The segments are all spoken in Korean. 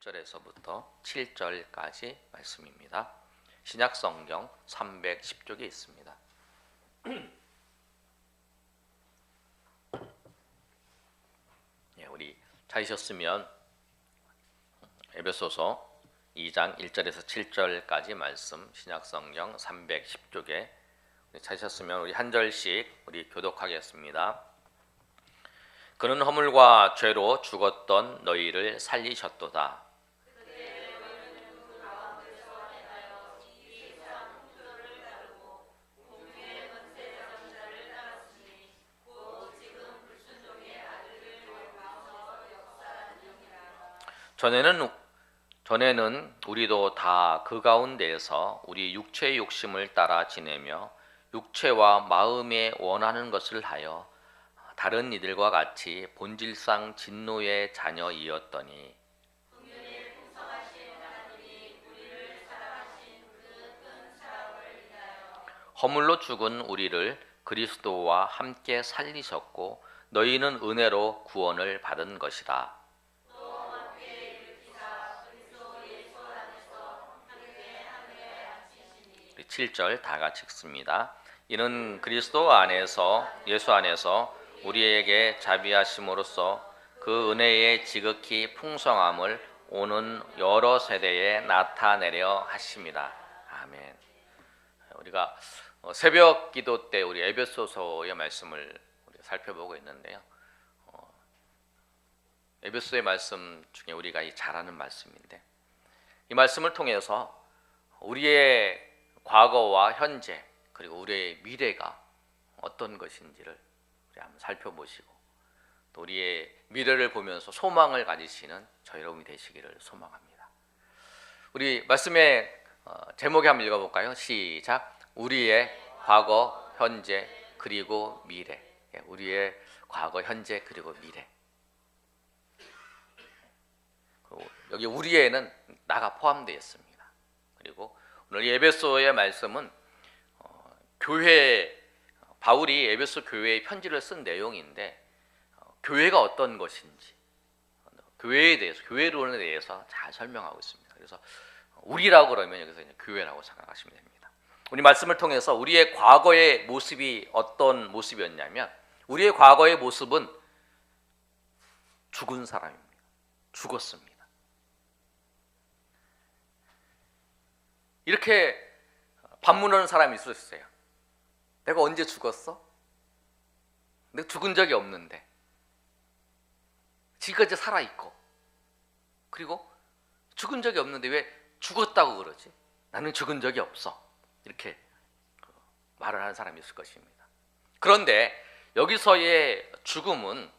1절에서부터 7절까지 말씀입니다. 신약성경 310쪽에 있습니다. 우리 찾으셨으면 에베소서 2장 1절에서 7절까지 말씀 신약성경 310쪽에 찾으셨으면 우리 한 절씩 우리 교독하겠습니다. 그는 허물과 죄로 죽었던 너희를 살리셨도다. 전에는 우리도 다 그 가운데에서 우리 육체의 욕심을 따라 지내며 육체와 마음에 원하는 것을 하여 다른 이들과 같이 본질상 진노의 자녀이었더니 허물로 죽은 우리를 그리스도와 함께 살리셨고 너희는 은혜로 구원을 받은 것이다. 7절 다 같이 읽습니다. 이는 그리스도 안에서 예수 안에서 우리에게 자비하심으로써 그 은혜의 지극히 풍성함을 오는 여러 세대에 나타내려 하심이다. 아멘. 우리가 새벽 기도 때 우리 에베소서의 말씀을 살펴보고 있는데요. 에베소의 말씀 중에 우리가 잘 아는 말씀인데 이 말씀을 통해서 우리의 과거와 현재 그리고 우리의 미래가 어떤 것인지를 우리 한번 살펴보시고 또 우리의 미래를 보면서 소망을 가지시는 저 여러분이 되시기를 소망합니다. 우리 말씀의 제목에 한번 읽어볼까요? 시작. 우리의 과거, 현재 그리고 미래. 우리의 과거, 현재 그리고 미래. 여기 우리에는 나가 포함되어 있습니다. 그리고 오늘 에베소의 말씀은 바울이 에베소 교회에 편지를 쓴 내용인데 교회가 어떤 것인지 교회에 대해서 교회론에 대해서 잘 설명하고 있습니다. 그래서 우리라고 그러면 여기서 이제 교회라고 생각하시면 됩니다. 우리 말씀을 통해서 우리의 과거의 모습이 어떤 모습이었냐면 우리의 과거의 모습은 죽은 사람입니다. 죽었습니다. 이렇게 반문하는 사람이 있었어요. 내가 언제 죽었어? 내가 죽은 적이 없는데 지금까지 살아있고 그리고 죽은 적이 없는데 왜 죽었다고 그러지? 나는 죽은 적이 없어. 이렇게 말을 하는 사람이 있을 것입니다. 그런데 여기서의 죽음은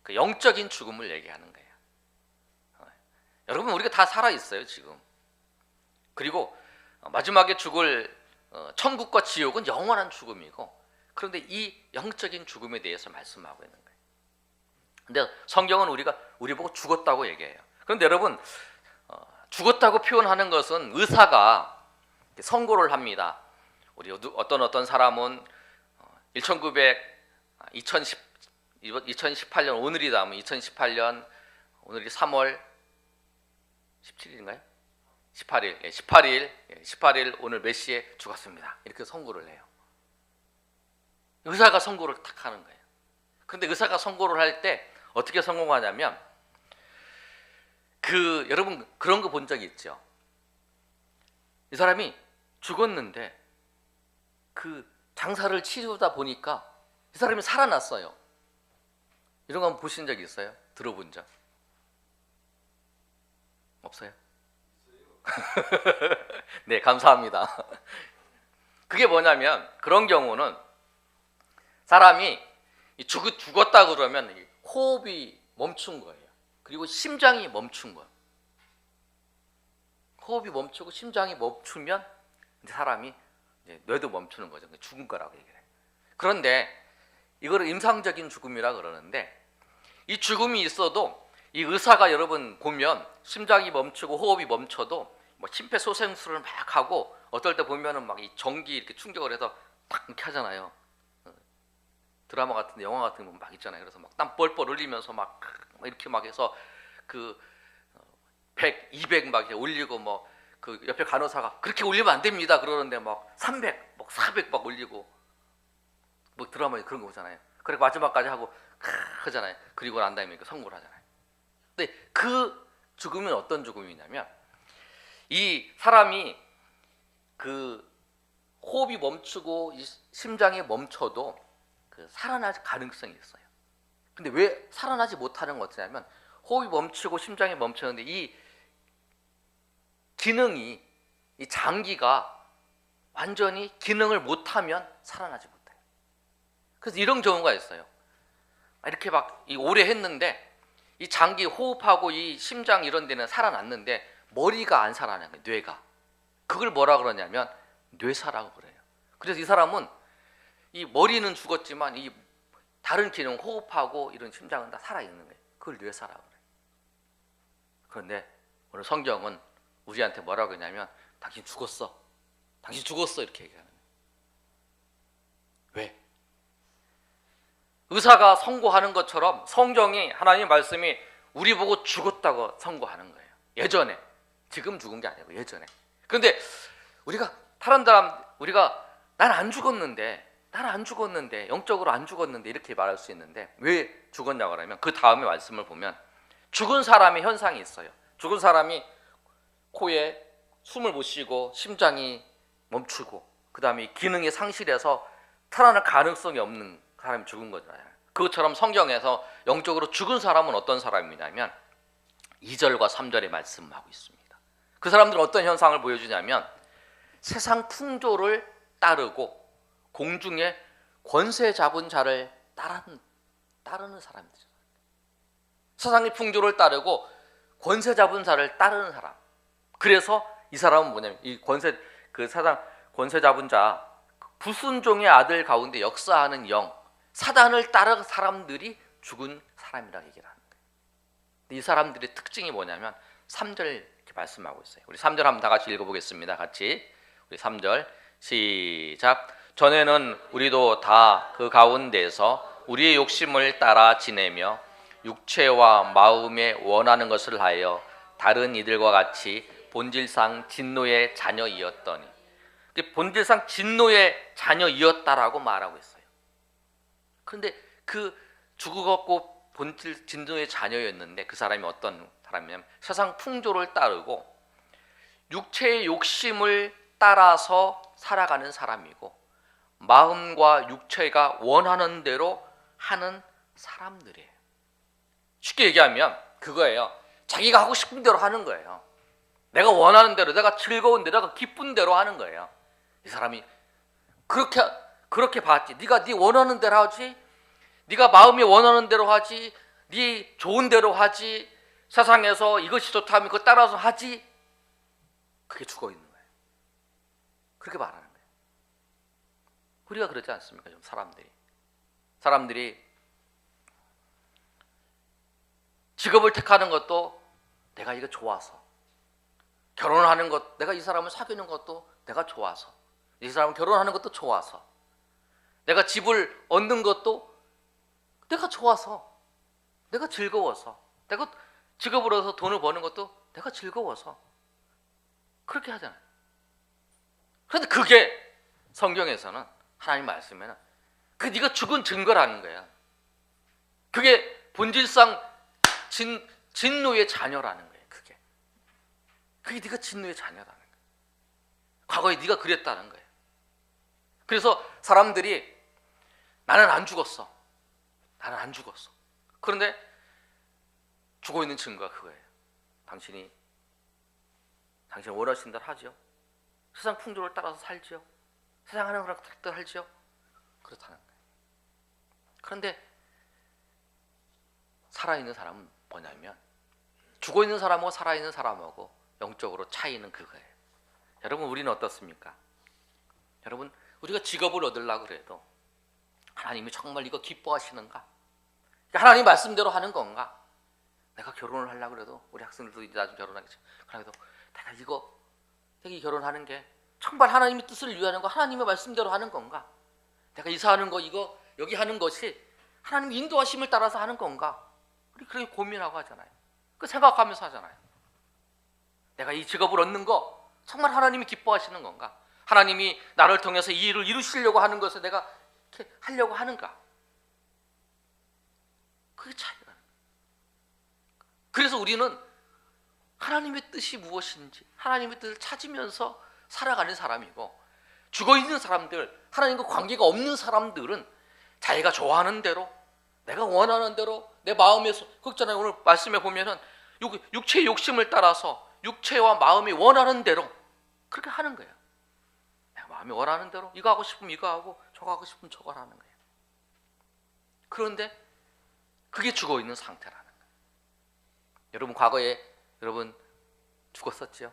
그 영적인 죽음을 얘기하는 거예요. 여러분 우리가 다 살아있어요 지금. 그리고 마지막에 죽을 천국과 지옥은 영원한 죽음이고 그런데 이 영적인 죽음에 대해서 말씀하고 있는 거예요. 근데 성경은 우리 보고 죽었다고 얘기해요. 그런데 여러분 죽었다고 표현하는 것은 의사가 선고를 합니다. 우리 어떤 사람은 2018년 오늘이다. 2018년 오늘이 3월 17일인가요? 18일 오늘 몇 시에 죽었습니다. 이렇게 선고를 해요. 의사가 선고를 탁 하는 거예요. 그런데 의사가 선고를 할 때 어떻게 선고하냐면 여러분 그런 거 본 적이 있죠? 이 사람이 죽었는데 그 장사를 치르다 보니까 이 사람이 살아났어요. 이런 거 한번 보신 적 있어요? 들어본 적? 없어요? 네, 감사합니다. 그게 뭐냐면 그런 경우는 사람이 죽었다 그러면 호흡이 멈춘 거예요. 그리고 심장이 멈춘 거예요. 호흡이 멈추고 심장이 멈추면 사람이 뇌도 멈추는 거죠. 죽은 거라고 얘기를 해요. 그런데 이거를 임상적인 죽음이라 그러는데 이 죽음이 있어도 이 의사가 여러분 보면 심장이 멈추고 호흡이 멈춰도 심폐소생술을 막 하고 어떨 때 보면은 막 이 전기 이렇게 충격을 해서 딱 이렇게 하잖아요. 드라마 같은데 영화 같은 거 막 있잖아요. 그래서 막 땀 뻘뻘 흘리면서 막 이렇게 막 해서 100, 200 막 올리고 뭐 그 옆에 간호사가 그렇게 올리면 안 됩니다 그러는데 막 300, 막 400 막 올리고 뭐 드라마에 그런 거 보잖아요. 그래 마지막까지 하고 하잖아요. 그리고 난 다음에 선고를 하잖아요. 근데 그 죽음은 어떤 죽음이냐면 이 사람이 그 호흡이 멈추고 이 심장이 멈춰도 그 살아날 가능성이 있어요. 근데 왜 살아나지 못하는 거 어쩌냐면 호흡이 멈추고 심장이 멈추는데 이 기능이 이 장기가 완전히 기능을 못하면 살아나지 못해요. 그래서 이런 경우가 있어요. 이렇게 막 오래 했는데 이 장기 호흡하고 이 심장 이런 데는 살아났는데 머리가 안 살아나는 거예요. 뇌가. 그걸 뭐라 그러냐면 뇌사라고 그래요. 그래서 이 사람은 이 머리는 죽었지만 이 다른 기능 호흡하고 이런 심장은 다 살아있는 거예요. 그걸 뇌사라고 그래요. 그런데 오늘 성경은 우리한테 뭐라고 했냐면 당신 죽었어. 당신 죽었어 이렇게 얘기하는 거예요. 왜? 의사가 선고하는 것처럼 성경이 하나님 말씀이 우리 보고 죽었다고 선고하는 거예요. 예전에. 지금 죽은 게 아니고 예전에. 그런데 우리가 다른 사람 우리가 난 안 죽었는데 영적으로 안 죽었는데 이렇게 말할 수 있는데 왜 죽었냐고 하면 그 다음에 말씀을 보면 죽은 사람의 현상이 있어요. 죽은 사람이 코에 숨을 못 쉬고 심장이 멈추고 그 다음에 기능이 상실해서 살아날 가능성이 없는 사람이 죽은 거잖아요. 그것처럼 성경에서 영적으로 죽은 사람은 어떤 사람이냐면 2절과 3절에 말씀하고 있습니다. 그 사람들은 어떤 현상을 보여주냐면 세상 풍조를 따르고 공중에 권세 잡은 자를 따르는 사람들이죠. 세상의 풍조를 따르고 권세 잡은 자를 따르는 사람. 그래서 이 사람은 뭐냐면 이 세상 권세 잡은 자 불순종의 아들 가운데 역사하는 영 사단을 따르는 사람들이 죽은 사람이라고 얘기를 하는 거예요. 이 사람들의 특징이 뭐냐면 3절 이렇게 말씀하고 있어요. 우리 3절 한번 다 같이 읽어보겠습니다. 같이 우리 3절 시작. 전에는 우리도 다 그 가운데서 우리의 욕심을 따라 지내며 육체와 마음에 원하는 것을 하여 다른 이들과 같이 본질상 진노의 자녀이었더니 본질상 진노의 자녀이었다라고 말하고 있어요. 그런데 그 죽었고 본질 진노의 자녀였는데 그 사람이 어떤 사람이냐면 세상 풍조를 따르고 육체의 욕심을 따라서 살아가는 사람이고 마음과 육체가 원하는 대로 하는 사람들이에요. 쉽게 얘기하면 그거예요. 자기가 하고 싶은 대로 하는 거예요. 내가 원하는 대로, 내가 즐거운 대로, 내가 기쁜 대로 하는 거예요. 이 사람이 그렇게 봤지. 네가 네 원하는 대로 하지. 네가 마음이 원하는 대로 하지. 네 좋은 대로 하지. 세상에서 이것이 좋다면 그거 따라서 하지. 그게 죽어 있는 거예요. 그렇게 말하는 거예요. 우리가 그러지 않습니까? 좀 사람들이 직업을 택하는 것도 내가 이거 좋아서, 결혼하는 것, 내가 이 사람을 사귀는 것도 내가 좋아서, 이 사람을 결혼하는 것도 좋아서, 내가 집을 얻는 것도 내가 좋아서, 내가 즐거워서, 내가 직업을 얻어서 돈을 버는 것도 내가 즐거워서 그렇게 하잖아요. 그런데 그게 성경에서는 하나님 말씀에는 그 네가 죽은 증거라는 거야. 그게 본질상 진노의 자녀라는 거예요. 그게 네가 진노의 자녀라는 거예요. 과거에 네가 그랬다는 거예요. 그래서 사람들이 나는 안 죽었어. 그런데 죽어 있는 증거가 그거예요. 당신이 원하신 대로 하죠. 세상 풍조를 따라서 살죠. 세상 하는 거랑 살죠. 그렇다는 거예요. 그런데 살아있는 사람은 뭐냐면 죽어 있는 사람하고 살아있는 사람하고 영적으로 차이는 그거예요. 여러분 우리는 어떻습니까? 여러분 우리가 직업을 얻으려고 그래도 하나님이 정말 이거 기뻐하시는가? 하나님 말씀대로 하는 건가? 내가 결혼을 하려고 그래도 우리 학생들도 이제 나중에 결혼하겠죠. 그래도 내가 이 결혼하는 게 정말 하나님의 뜻을 위하는 거 하나님의 말씀대로 하는 건가? 내가 이사하는 거 이거 여기 하는 것이 하나님의 인도하심을 따라서 하는 건가? 우리 그렇게 고민하고 하잖아요. 그 생각하면서 하잖아요. 내가 이 직업을 얻는 거 정말 하나님이 기뻐하시는 건가? 하나님이 나를 통해서 이 일을 이루시려고 하는 것을 내가 이렇게 하려고 하는가? 그게 차이가 나는 거예요. 그래서 우리는 하나님의 뜻이 무엇인지 하나님의 뜻을 찾으면서 살아가는 사람이고, 죽어있는 사람들, 하나님과 관계가 없는 사람들은 자기가 좋아하는 대로, 내가 원하는 대로, 내 마음에서, 그렇잖아요. 오늘 말씀에 보면은 육체의 욕심을 따라서 육체와 마음이 원하는 대로 그렇게 하는 거예요. 내가 마음이 원하는 대로 이거 하고 싶으면 이거 하고 저거 하고 싶으면 저거 하는 거예요. 그런데 그게 죽어있는 상태라는 거예요. 여러분 과거에 여러분 죽었었죠?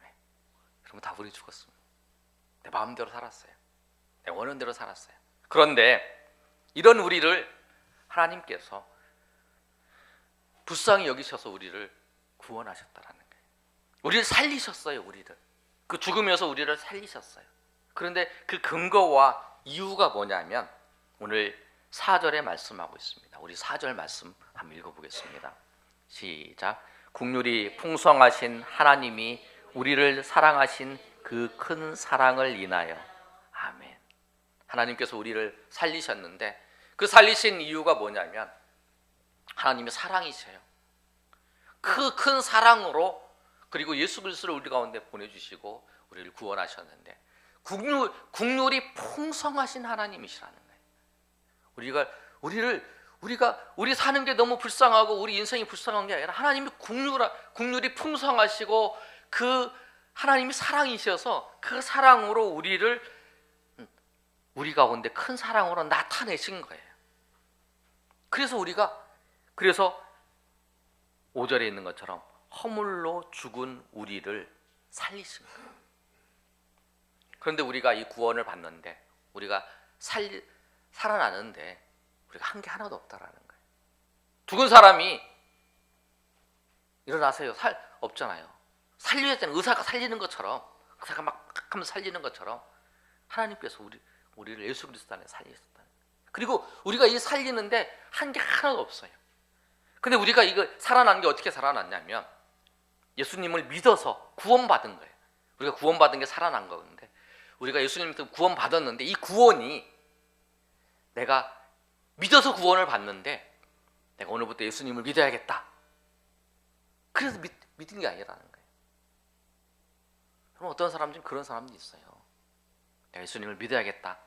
네. 여러분 다분히 죽었습니다. 내 마음대로 살았어요. 내 원하는 대로 살았어요. 그런데 이런 우리를 하나님께서 불쌍히 여기셔서 우리를 구원하셨다라는 거예요. 우리를 살리셨어요. 우리를 그 죽음에서 우리를 살리셨어요. 그런데 그 근거와 이유가 뭐냐면 오늘 4절에 말씀하고 있습니다. 우리 4절 말씀 한번 읽어보겠습니다. 시작. 국률이 풍성하신 하나님이 우리를 사랑하신 그 큰 사랑을 인하여. 아멘. 하나님께서 우리를 살리셨는데 그 살리신 이유가 뭐냐면 하나님의 사랑이세요. 그 큰 사랑으로, 그리고 예수 그리스도를 우리 가운데 보내주시고 우리를 구원하셨는데 국률이 풍성하신 하나님이시라는 거예요. 우리 사는 게 너무 불쌍하고 우리 인생이 불쌍한 게 아니라 하나님이 국률이 풍성하시고 그 하나님이 사랑이셔서 그 사랑으로 우리 가운데 큰 사랑으로 나타내신 거예요. 그래서 5절에 있는 것처럼 허물로 죽은 우리를 살리신 거예요. 그런데 우리가 이 구원을 받는데 우리가 살아나는데 우리가 한 게 하나도 없다라는 거예요. 죽은 사람이 일어나세요. 없잖아요. 살려야 되는, 의사가 살리는 것처럼, 의사가 막 하면 살리는 것처럼 하나님께서 우리를 예수 그리스도 안에 살리셨다. 그리고 우리가 이 살리는데 한 게 하나도 없어요. 근데 우리가 이거 살아난 게 어떻게 살아났냐면 예수님을 믿어서 구원받은 거예요. 우리가 구원받은 게 살아난 건데, 우리가 예수님부터 구원받았는데 이 구원이 내가 믿어서 구원을 받는데 내가 오늘부터 예수님을 믿어야겠다. 그래서 믿은 게 아니라는 거예요. 그럼 어떤 사람 중 그런 사람도 있어요. 내가 예수님을 믿어야겠다.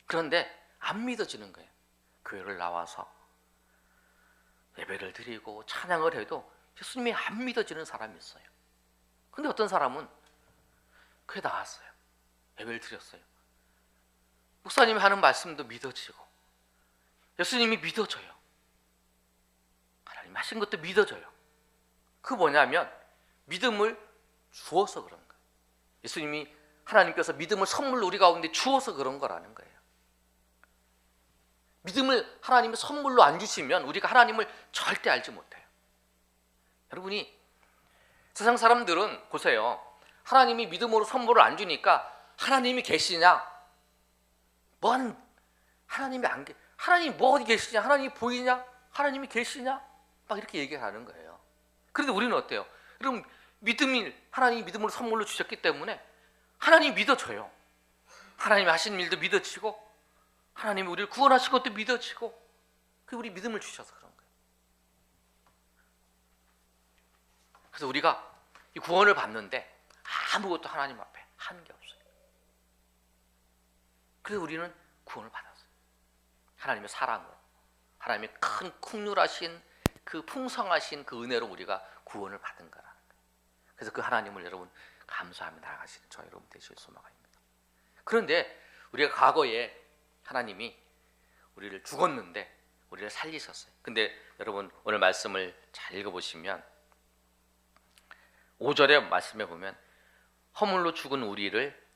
그런데 안 믿어지는 거예요. 교회를 나와서 예배를 드리고 찬양을 해도 예수님이 안 믿어지는 사람이 있어요. 근데 어떤 사람은 교회 나왔어요. 예배를 드렸어요. 목사님이 하는 말씀도 믿어지고 예수님이 믿어져요. 하나님 하신 것도 믿어져요. 그 뭐냐면 믿음을 주어서 그런 거예요. 예수님이, 하나님께서 믿음을 선물로 우리 가운데 주어서 그런 거라는 거예요. 믿음을 하나님이 선물로 안 주시면 우리가 하나님을 절대 알지 못해요. 여러분이, 세상 사람들은 보세요. 하나님이 믿음으로 선물을 안 주니까 하나님이 계시냐? 하나님이 뭐 어디 계시냐? 하나님이 보이냐? 하나님이 계시냐? 막 이렇게 얘기하는 거예요. 그런데 우리는 어때요? 여러분, 하나님이 믿음으로 선물로 주셨기 때문에 하나님이 믿어져요. 하나님이 하신 일도 믿어지고 하나님이 우리를 구원하신 것도 믿어지고, 그 우리 믿음을 주셔서 그런 거예요. 그래서 우리가 이 구원을 받는데 아무것도 하나님 앞에 하는 게 없어요. 그래서 우리는 구원을 받았어요. 하나님의 사랑으로, 하나님의 큰 풍요하신 그 풍성하신 그 은혜로 우리가 구원을 받은 거라는 거예요. 그래서 그 하나님을 여러분 감사하며 나아가시는 저 여러분 되실 소망입니다. 그런데 우리가 과거에 하나님이 우리를 죽었는데 우리를 살리셨어요. 근데 여러분 오늘 말씀을 잘 읽어보시면 5절의 말씀에 보면 허물로 죽은 우리를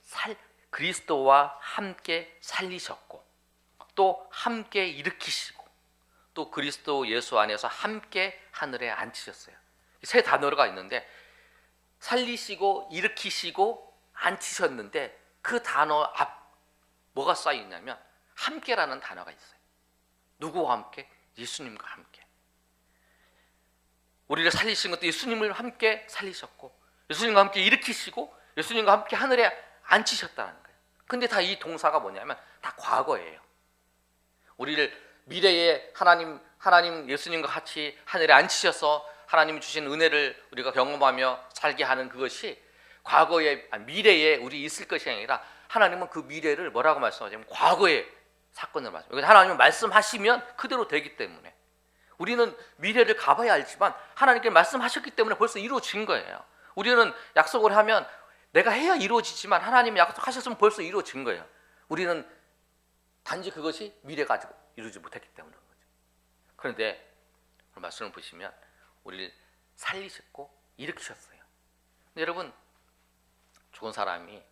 그리스도와 함께 살리셨고 또 함께 일으키시고 또 그리스도 예수 안에서 함께 하늘에 앉히셨어요. 세 단어가 있는데 살리시고 일으키시고 앉히셨는데 그 단어 앞 뭐가 쌓여 있냐면 함께라는 단어가 있어요. 누구와 함께? 예수님과 함께. 우리를 살리신 것도 예수님을 함께 살리셨고 예수님과 함께 일으키시고 예수님과 함께 하늘에 앉히셨다는 거예요. 근데 다 이 동사가 뭐냐면 다 과거예요. 우리를 미래에 하나님 예수님과 같이 하늘에 앉히셔서 하나님이 주신 은혜를 우리가 경험하며 살게 하는 그것이 과거에 미래에 우리 있을 것이 아니라 하나님은 그 미래를 뭐라고 말씀하냐면 과거의 사건을 말씀하세요. 하나님은 말씀하시면 그대로 되기 때문에 우리는 미래를 가봐야 알지만 하나님께 말씀하셨기 때문에 벌써 이루어진 거예요. 우리는 약속을 하면 내가 해야 이루어지지만 하나님이 약속하셨으면 벌써 이루어진 거예요. 우리는 단지 그것이 미래가 아직 이루지 못했기 때문인 거죠. 그런데 오늘 말씀을 보시면 우리를 살리셨고 일으키셨어요. 근데 여러분, 죽은 사람이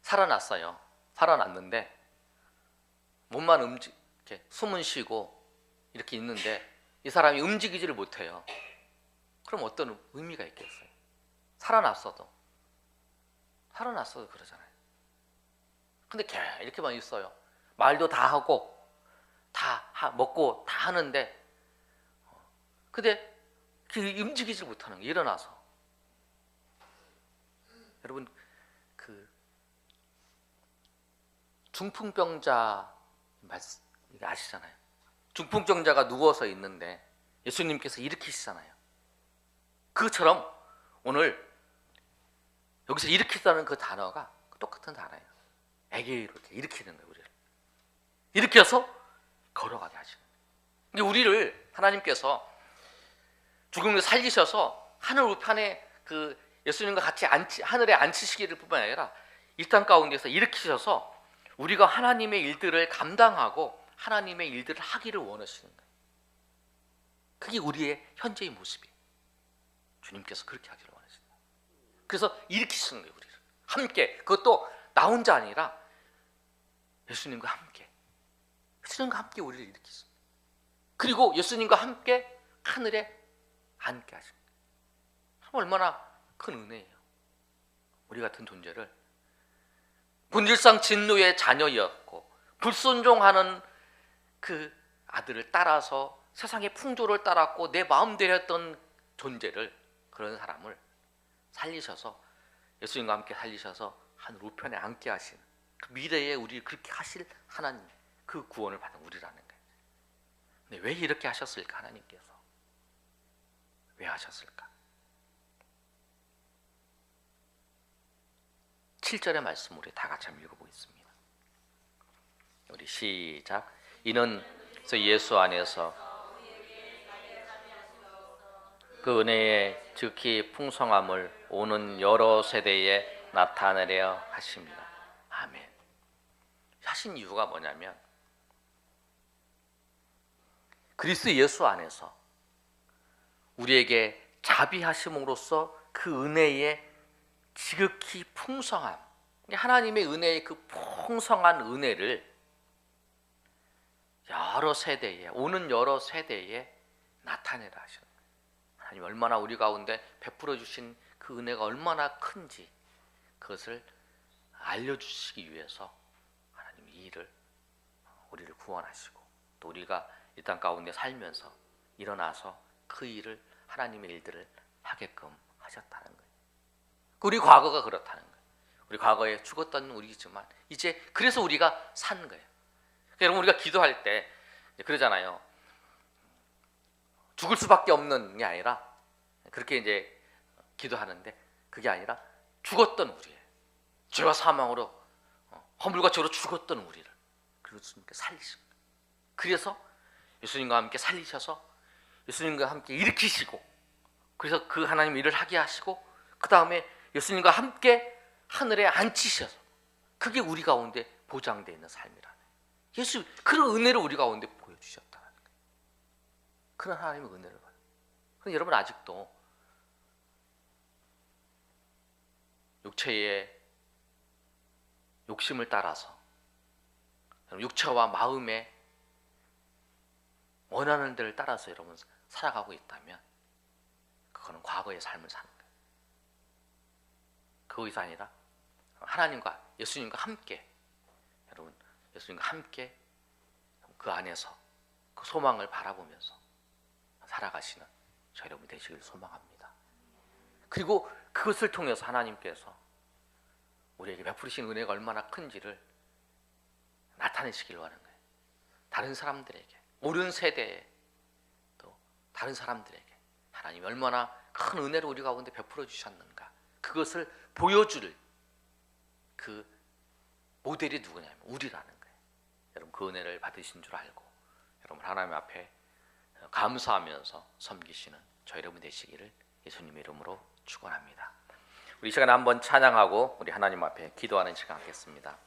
살아났어요. 살아났는데 몸만 이렇게 숨은 쉬고 이렇게 있는데 이 사람이 움직이지를 못해요. 그럼 어떤 의미가 있겠어요? 살아났어도 그러잖아요. 근데 이렇게만 있어요. 말도 다 하고 다 먹고 다 하는데 근데 움직이지 못하는 게 일어나서. 여러분, 그 중풍병자 아시잖아요. 중풍병자가 누워서 있는데 예수님께서 일으키시잖아요. 그것처럼 오늘 여기서 일으키다는 그 단어가 똑같은 단어예요. 애기로 이렇게 일으키는 거예요. 우리를 일으켜서 걸어가게 하시는 거예요. 우리를 하나님께서 죽음을 살리셔서 하늘 우편에 그 예수님과 같이 하늘에 앉히시기를 뿐만 아니라 이 땅 가운데서 일으키셔서 우리가 하나님의 일들을 감당하고 하나님의 일들을 하기를 원하시는 거예요. 그게 우리의 현재의 모습이에요. 주님께서 그렇게 하기를 원하시는 거예요. 그래서 일으키시는 거예요. 우리를 함께. 그것도 나 혼자 아니라 예수님과 함께 우리를 일으키시는 거예요. 그리고 예수님과 함께 하늘에 앉게 하신 거예요. 얼마나 큰 은혜예요. 우리 같은 존재를 본질상 진노의 자녀였고 불순종하는 그 아들을 따라서 세상의 풍조를 따랐고 내 마음대로 했던 존재를, 그런 사람을 살리셔서 예수님과 함께 살리셔서 하늘 우편에 앉게 하신 그 미래에 우리를 그렇게 하실 하나님, 그 구원을 받은 우리라는 거예요. 근데 왜 이렇게 하셨을까? 하나님께서 왜 하셨을까? 7절의 말씀 우리 다 같이 한번 읽어보겠습니다. 우리 시작. 이는 예수 안에서 그 은혜의 즉히 풍성함을 오는 여러 세대에 나타내려 하십니다. 아멘. 하신 이유가 뭐냐면 그리스도 예수 안에서 우리에게 자비하심으로써 그 은혜의 지극히 풍성함, 하나님의 은혜의 그 풍성한 은혜를 오는 여러 세대에 나타내라 하시는 거예요. 하나님 얼마나 우리 가운데 베풀어 주신 그 은혜가 얼마나 큰지 그것을 알려주시기 위해서 하나님이 이 일을 우리를 구원하시고 또 우리가 이 땅 가운데 살면서 일어나서 그 일을, 하나님의 일들을 하게끔 하셨다는 거예요. 우리 과거가 그렇다는 거예요. 우리 과거에 죽었던 우리지만 이제 그래서 우리가 산 거예요. 그러니까 여러분, 우리가 기도할 때 그러잖아요. 죽을 수밖에 없는 게 아니라 그렇게 이제 기도하는데 그게 아니라 죽었던 우리예요. 죄와 사망으로 허물과 죄로 죽었던 우리를 그리고 예수님께 살리신 거예요. 그래서 예수님과 함께 살리셔서 예수님과 함께 일으키시고 그래서 그 하나님 일을 하게 하시고 그 다음에 예수님과 함께 하늘에 앉히셔서 그게 우리 가운데 보장되어 있는 삶이라는 예수, 그런 은혜를 우리 가운데 보여주셨다는 거예요. 그런 하나님의 은혜를 봐요. 그런데 여러분, 아직도 육체의 욕심을 따라서 육체와 마음의 원하는 데를 따라서 여러분 살아가고 있다면 그거는 과거의 삶을 사는 거예요. 그것이 아니라 하나님과 예수님과 함께, 여러분 예수님과 함께 그 안에서 그 소망을 바라보면서 살아가시는 저 여러분 되시길 소망합니다. 그리고 그것을 통해서 하나님께서 우리에게 베푸시는 은혜가 얼마나 큰지를 나타내시기로 하는 거예요. 다른 사람들에게, 모르는 세대에, 또 다른 사람들에게 하나님이 얼마나 큰 은혜를 우리 가운데 베풀어 주셨는가, 그것을 보여줄 그 모델이 누구냐면 우리라는 거예요. 여러분 그 은혜를 받으신 줄 알고 여러분 하나님 앞에 감사하면서 섬기시는 저 여러분 되시기를 예수님의 이름으로 축원합니다. 우리 시간에 한번 찬양하고 우리 하나님 앞에 기도하는 시간 갖겠습니다.